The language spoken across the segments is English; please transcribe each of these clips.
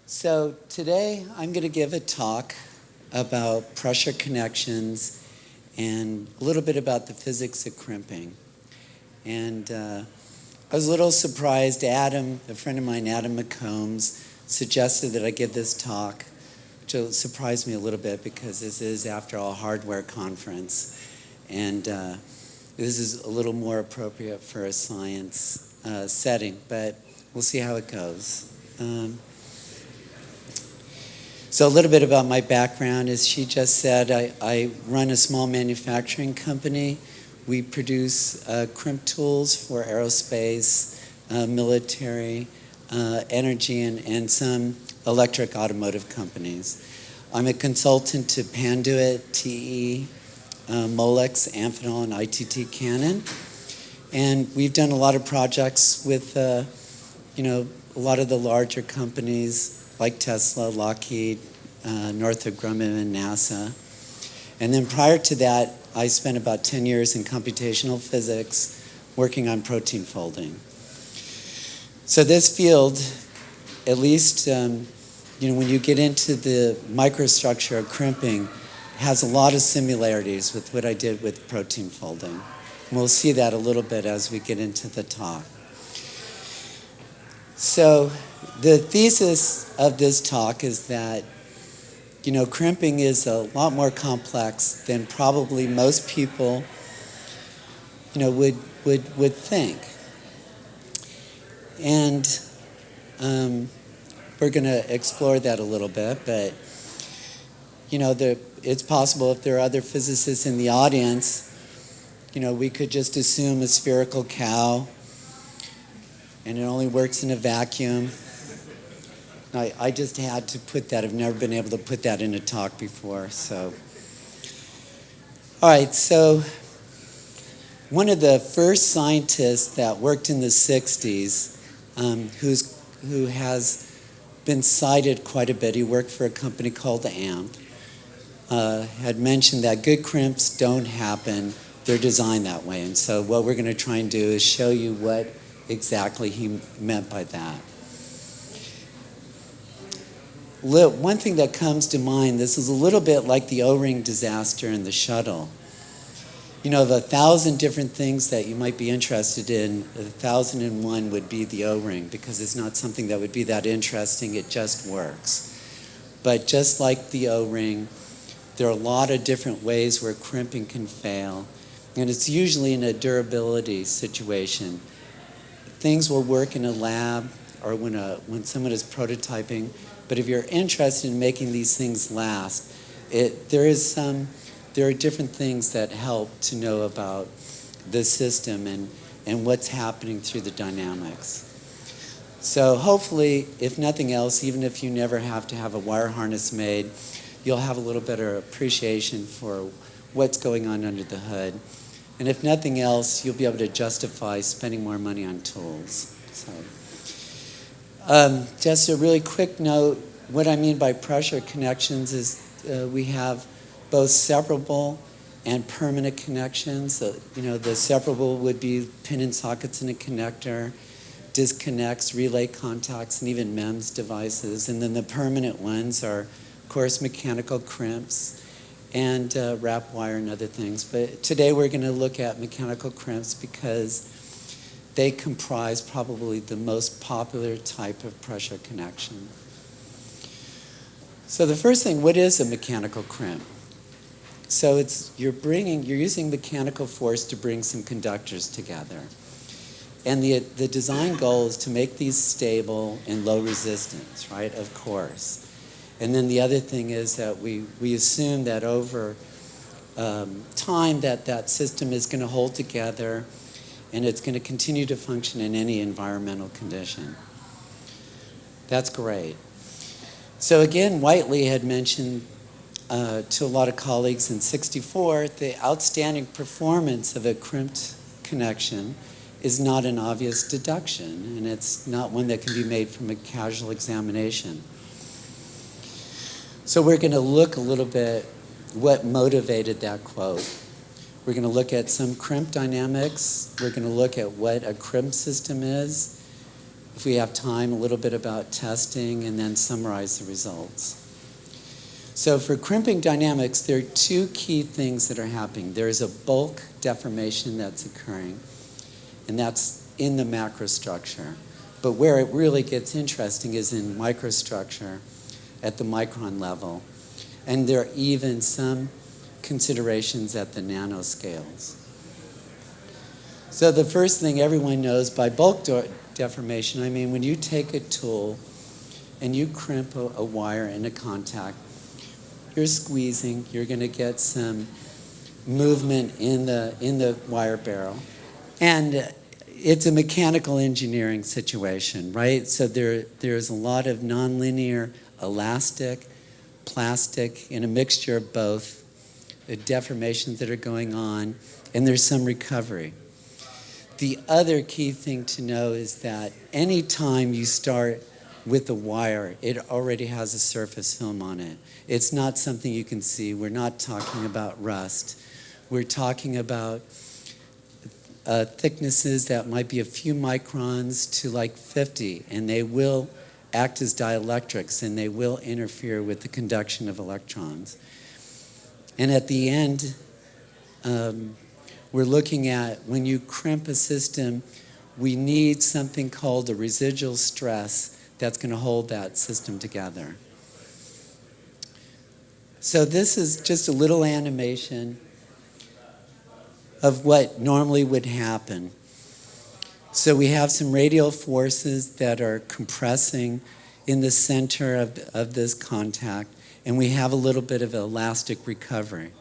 So today I'm going to give a talk about pressure connections and a little bit about the physics of crimping. And I was a little surprised. Adam, a friend of mine, Adam McCombs, suggested that I give this talk, which surprised me a little bit because this is, after all, a hardware conference. And this is a little more appropriate for a science setting, but we'll see how it goes. So a little bit about my background. As she just said, I run a small manufacturing company. We produce crimp tools for aerospace, military, energy, and some electric automotive companies. I'm a consultant to Panduit, TE, Molex, Amphenol, and ITT Canon. And we've done a lot of projects with a lot of the larger companies like Tesla, Lockheed, Northrop Grumman, and NASA. And then prior to that, I spent about 10 years in computational physics working on protein folding. So this field, at least when you get into the microstructure of crimping, has a lot of similarities with what I did with protein folding. And we'll see that a little bit as we get into the talk. So the thesis of this talk is that crimping is a lot more complex than probably most people would think. And we're going to explore that a little bit, but it's possible if there are other physicists in the audience, we could just assume a spherical cow and it only works in a vacuum. I just had to put that. I've never been able to put that in a talk before. So, all right. So, one of the first scientists that worked in the '60s, who has been cited quite a bit. He worked for a company called AMP. Had mentioned that good crimps don't happen. They're designed that way. And so, what we're going to try and do is show you what exactly he meant by that. One thing that comes to mind, this is a little bit like the O-ring disaster in the shuttle. Of 1,000 different things that you might be interested in, 1,001 would be the O-ring, because it's not something that would be that interesting, it just works. But just like the O-ring, there are a lot of different ways where crimping can fail, and it's usually in a durability situation. Things will work in a lab or when someone is prototyping, but if you're interested in making these things last, there are different things that help to know about the system and what's happening through the dynamics. So hopefully, if nothing else, even if you never have to have a wire harness made, you'll have a little better appreciation for what's going on under the hood. And if nothing else, you'll be able to justify spending more money on tools. So, just a really quick note, what I mean by pressure connections is we have both separable and permanent connections. The separable would be pin and sockets in a connector, disconnects, relay contacts, and even MEMS devices. And then the permanent ones are, of course, mechanical crimps and wrap wire and other things. But today we're going to look at mechanical crimps because they comprise probably the most popular type of pressure connection. So the first thing, what is a mechanical crimp? So you're using mechanical force to bring some conductors together. And the design goal is to make these stable and low resistance, right, of course. And then the other thing is that we assume that over time that system is going to hold together and it's going to continue to function in any environmental condition. That's great. So again, Whiteley had mentioned to a lot of colleagues in '64, the outstanding performance of a crimped connection is not an obvious deduction, and it's not one that can be made from a casual examination. So we're going to look a little bit what motivated that quote. We're going to look at some crimp dynamics. We're going to look at what a crimp system is. if we have time, a little bit about testing, and then summarize the results. So for crimping dynamics, there are two key things that are happening. There's a bulk deformation that's occurring, and that's in the macrostructure. But where it really gets interesting is in microstructure at the micron level. And there are even some considerations at the nanoscales. So the first thing everyone knows, by bulk deformation, I mean when you take a tool and you crimp a wire in a contact, you're squeezing, you're going to get some movement in the wire barrel. And it's a mechanical engineering situation, right? So there's a lot of nonlinear, elastic, plastic, and a mixture of both, the deformations that are going on, and there's some recovery. The other key thing to know is that any time you start with a wire, it already has a surface film on it. It's not something you can see. We're not talking about rust. We're talking about thicknesses that might be a few microns to like 50, and they will act as dielectrics, and they will interfere with the conduction of electrons. And at the end, we're looking at when you crimp a system, we need something called a residual stress that's going to hold that system together. So this is just a little animation of what normally would happen. So we have some radial forces that are compressing in the center of this contact, and we have a little bit of elastic recovery.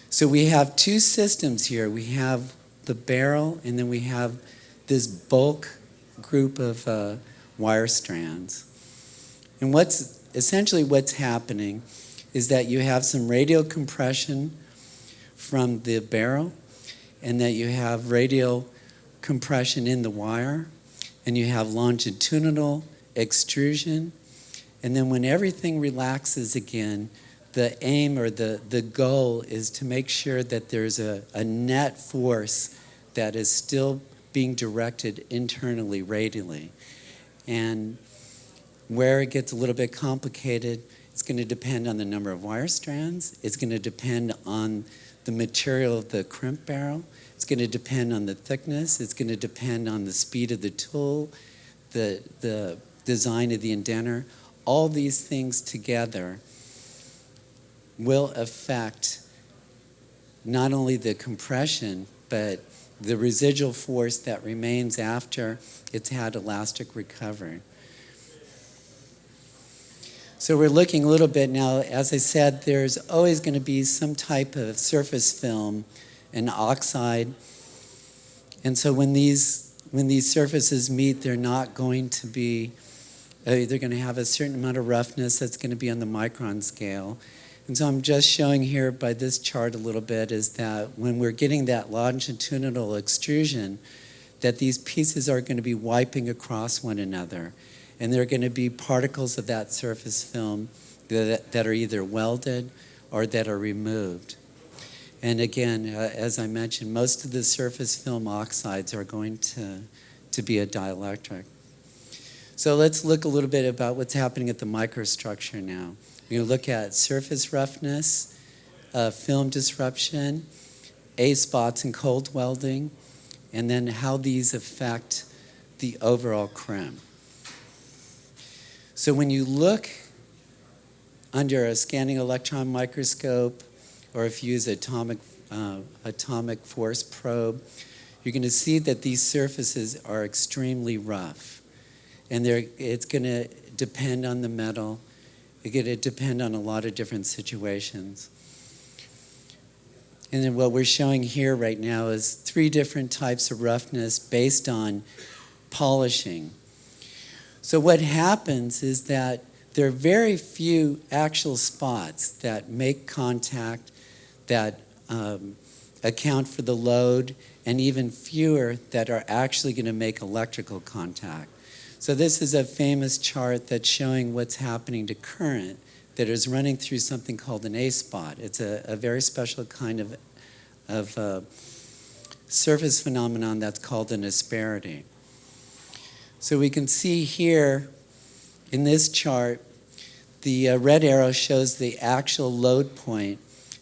So we have two systems here. We have the barrel, and then we have this bulk group of wire strands. And essentially what's happening is that you have some radial compression from the barrel, and that you have radial compression in the wire, and you have longitudinal extrusion. And then when everything relaxes again, the aim or the goal is to make sure that there's a net force that is still being directed internally, radially. And where it gets a little bit complicated, it's going to depend on the number of wire strands. It's going to depend on the material of the crimp barrel. It's going to depend on the thickness. It's going to depend on the speed of the tool, the design of the indenter. All these things together will affect not only the compression, but the residual force that remains after it's had elastic recovery. So we're looking a little bit now, as I said, there's always going to be some type of surface film, an oxide. And so when these surfaces meet, they're not going to be, they're going to have a certain amount of roughness that's going to be on the micron scale. And so I'm just showing here by this chart a little bit is that when we're getting that longitudinal extrusion, that these pieces are going to be wiping across one another. And there are going to be particles of that surface film that are either welded or that are removed. And again, as I mentioned, most of the surface film oxides are going to be a dielectric. So let's look a little bit about what's happening at the microstructure now. We're going to look at surface roughness, film disruption, A-spots and cold welding, and then how these affect the overall crimp. So when you look under a scanning electron microscope, or if you use atomic force probe, you're going to see that these surfaces are extremely rough. And it's going to depend on the metal. It's going to depend on a lot of different situations. And then what we're showing here right now is 3 different types of roughness based on polishing. So what happens is that there are very few actual spots that make contact, that account for the load, and even fewer that are actually going to make electrical contact. So this is a famous chart that's showing what's happening to current that is running through something called an A-spot. It's a very special kind of surface phenomenon that's called an asperity. So we can see here in this chart, the red arrow shows the actual load point,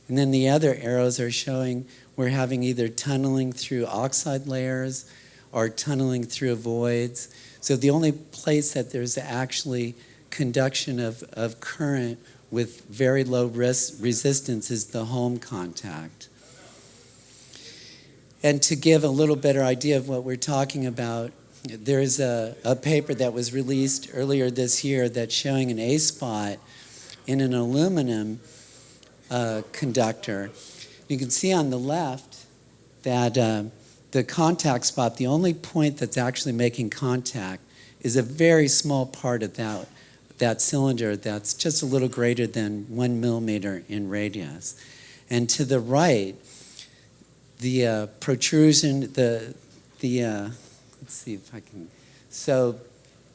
and then the other arrows are showing we're having either tunneling through oxide layers or tunneling through voids. So the only place that there's actually conduction of current with very low resistance is the home contact. And to give a little better idea of what we're talking about, there's a paper that was released earlier this year that's showing an A spot in an aluminum conductor. You can see on the left that the contact spot, the only point that's actually making contact, is a very small part of that cylinder that's just a little greater than 1 millimeter in radius. And to the right, the protrusion, let's see if I can, so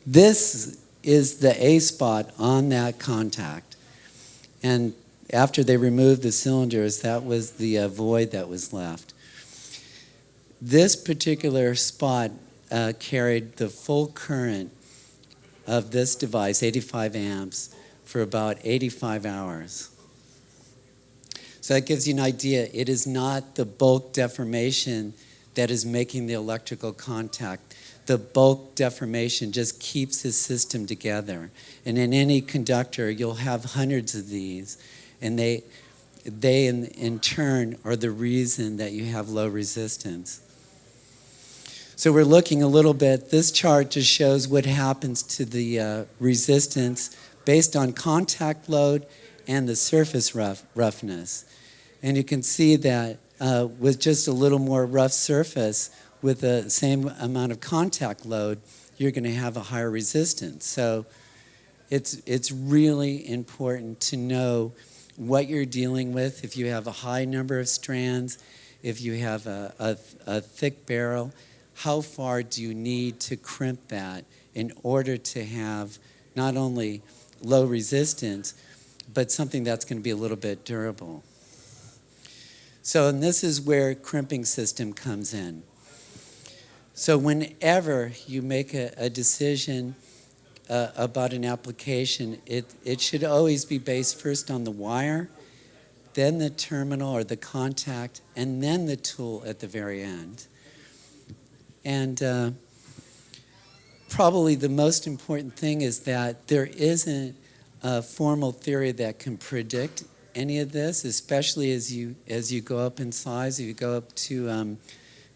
this is the A spot on that contact. And after they removed the cylinders, that was the void that was left. This particular spot carried the full current of this device, 85 amps, for about 85 hours. So that gives you an idea. It is not the bulk deformation that is making the electrical contact. The bulk deformation just keeps the system together. And in any conductor, you'll have hundreds of these, and they in turn are the reason that you have low resistance. So we're looking a little bit, this chart just shows what happens to the resistance based on contact load and the surface roughness. And you can see that with just a little more rough surface, with the same amount of contact load, you're going to have a higher resistance. So it's really important to know what you're dealing with. If you have a high number of strands, if you have a thick barrel, how far do you need to crimp that in order to have not only low resistance, but something that's going to be a little bit durable. So, and this is where crimping system comes in. So whenever you make a decision about an application, it should always be based first on the wire, then the terminal or the contact, and then the tool at the very end. And probably the most important thing is that there isn't a formal theory that can predict any of this, especially as you go up in size. If you go up to,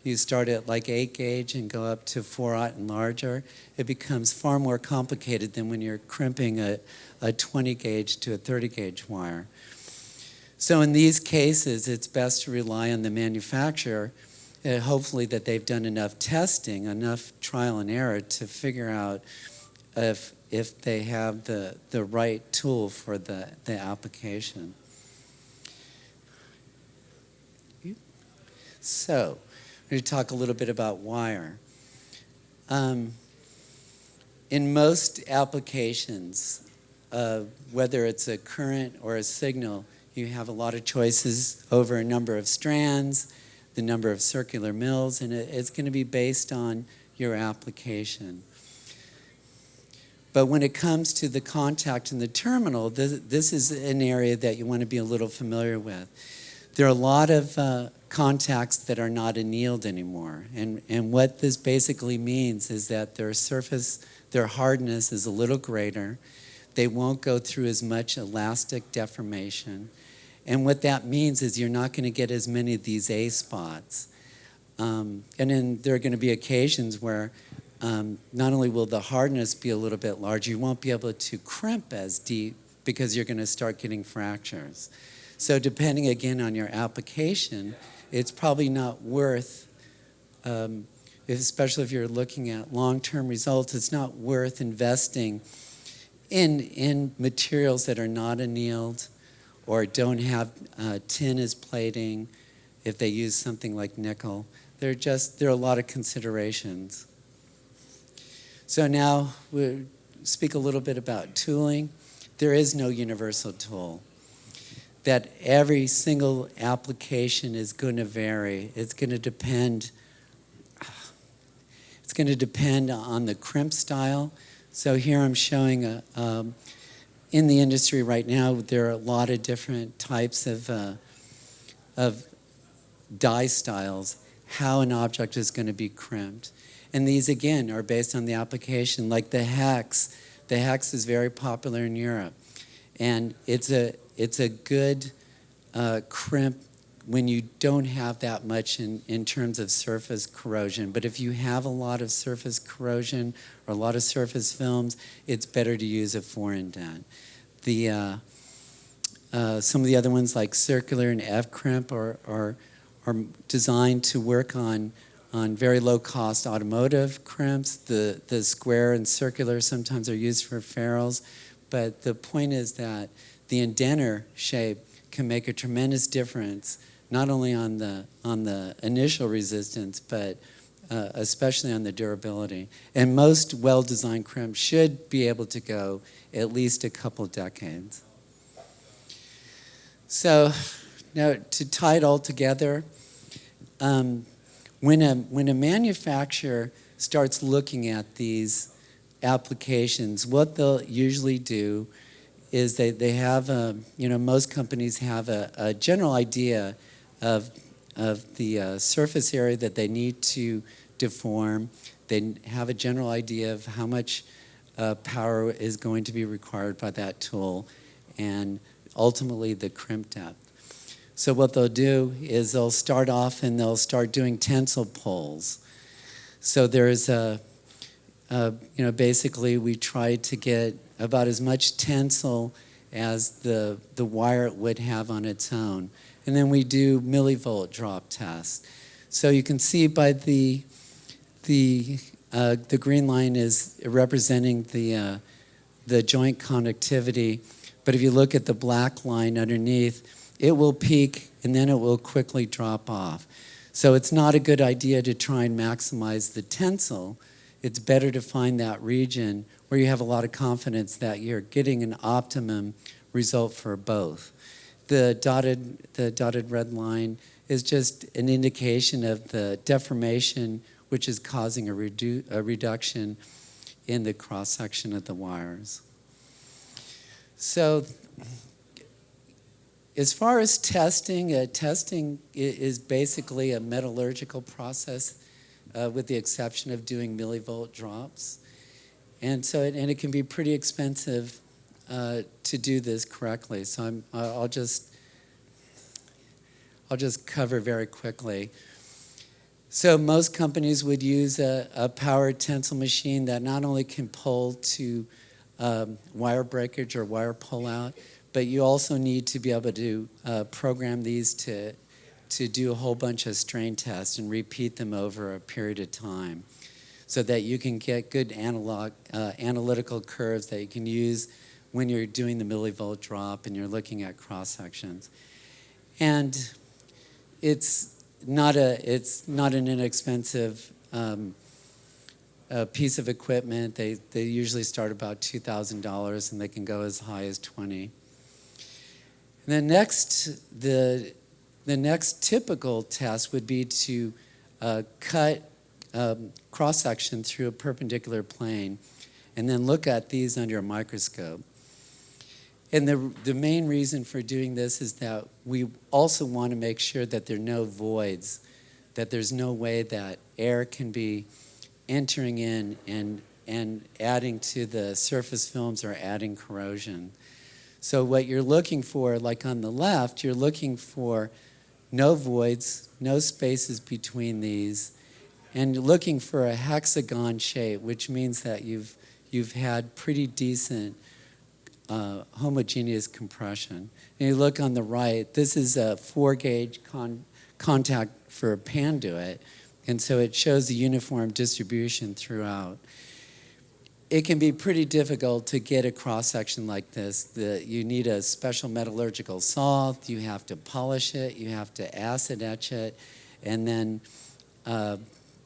you start at like 8 gauge and go up to 4/0 and larger, it becomes far more complicated than when you're crimping a 20 gauge to a 30 gauge wire. So in these cases, it's best to rely on the manufacturer, hopefully that they've done enough testing, enough trial and error to figure out if they have the right tool for the application. So, I'm going to talk a little bit about wire. In most applications, whether it's a current or a signal, you have a lot of choices over a number of strands, the number of circular mills, and it's going to be based on your application. But when it comes to the contact and the terminal, this is an area that you want to be a little familiar with. There are a lot of contacts that are not annealed anymore, and what this basically means is that their hardness is a little greater. They won't go through as much elastic deformation. And what that means is you're not going to get as many of these A spots. And then there are going to be occasions where not only will the hardness be a little bit larger, you won't be able to crimp as deep because you're going to start getting fractures. So depending again on your application, it's probably not worth, especially if you're looking at long-term results, it's not worth investing in materials that are not annealed or don't have tin as plating. If they use something like nickel, there are a lot of considerations. So now we'll speak a little bit about tooling. There is no universal tool. That every single application is going to vary. It's going to depend. It's going to depend on the crimp style. So here I'm showing in the industry right now, there are a lot of different types of die styles, how an object is going to be crimped. And these, again, are based on the application, like the hex. The hex is very popular in Europe. And it's a good crimp when you don't have that much in terms of surface corrosion. But if you have a lot of surface corrosion or a lot of surface films, it's better to use a 4-indent. Some of the other ones like circular and F-crimp are designed to work on very low-cost automotive crimps. The square and circular sometimes are used for ferrules. But the point is that the indenter shape can make a tremendous difference, not only on the initial resistance, but especially on the durability. And most well-designed crimps should be able to go at least a couple decades. So now to tie it all together, when a manufacturer starts looking at these applications, what they'll usually do is they have most companies have a general idea of the surface area that they need to deform. They have a general idea of how much power is going to be required by that tool, and ultimately the crimp depth. So what they'll do is they'll start off and they'll start doing tensile pulls. So there's basically we try to get about as much tensile as the wire would have on its own. And then we do millivolt drop tests. So you can see by the green line is representing the joint conductivity. But if you look at the black line underneath, it will peak and then it will quickly drop off. So it's not a good idea to try and maximize the tensile. It's better to find that region where you have a lot of confidence that you're getting an optimum result for both. The dotted red line is just an indication of the deformation, which is causing a reduction in the cross-section of the wires. So as far as testing, testing is basically a metallurgical process with the exception of doing millivolt drops. And so it can be pretty expensive to do this correctly. So I'll just cover very quickly. So most companies would use a powered tensile machine that not only can pull to wire breakage or wire pullout, but you also need to be able to program these to do a whole bunch of strain tests and repeat them over a period of time so that you can get good analytical curves that you can use when you're doing the millivolt drop and you're looking at cross sections. And it's not an inexpensive piece of equipment. They usually start about $2,000 and they can go as high as $20,000. And then the next typical test would be to cut cross section through a perpendicular plane and then look at these under a microscope. And the main reason for doing this is that we also want to make sure that there are no voids, that there's no way that air can be entering in and adding to the surface films or adding corrosion. So what you're looking for, like on the left, you're looking for no voids, no spaces between these, and looking for a hexagon shape, which means that you've had pretty decent homogeneous compression. And you look on the right, this is a 4-gauge contact for a panduit, and so it shows the uniform distribution throughout. It can be pretty difficult to get a cross-section like this. You need a special metallurgical saw, you have to polish it, you have to acid etch it, and then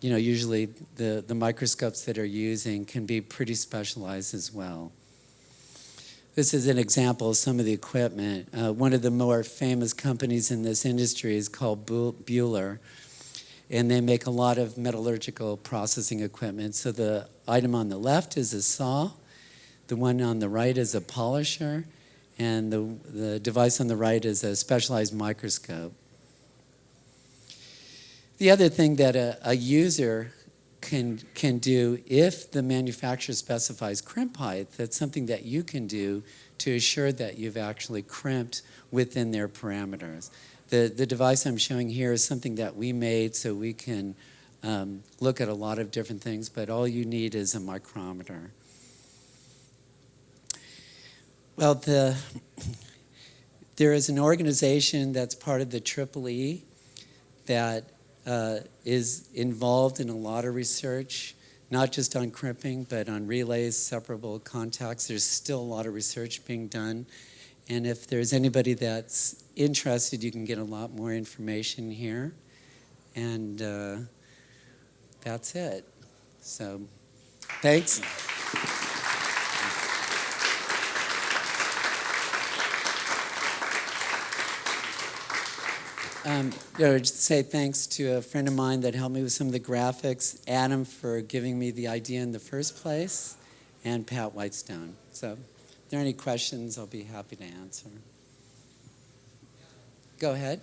usually the microscopes that are using can be pretty specialized as well. This is an example of some of the equipment. One of the more famous companies in this industry is called Buehler. and they make a lot of metallurgical processing equipment. So the item on the left is a saw, the one on the right is a polisher, and the device on the right is a specialized microscope. The other thing that a user can do, if the manufacturer specifies crimp height, that's something that you can do to assure that you've actually crimped within their parameters. The device I'm showing here is something that we made so we can look at a lot of different things, but all you need is a micrometer. Well, there is an organization that's part of the EEE that is involved in a lot of research, not just on crimping, but on relays, separable contacts. There's still a lot of research being done. And if there's anybody that's interested, you can get a lot more information here. And that's it. So, thanks. Just say thanks to a friend of mine that helped me with some of the graphics, Adam for giving me the idea in the first place, and Pat Whitestone. So if there are any questions, I'll be happy to answer. Go ahead.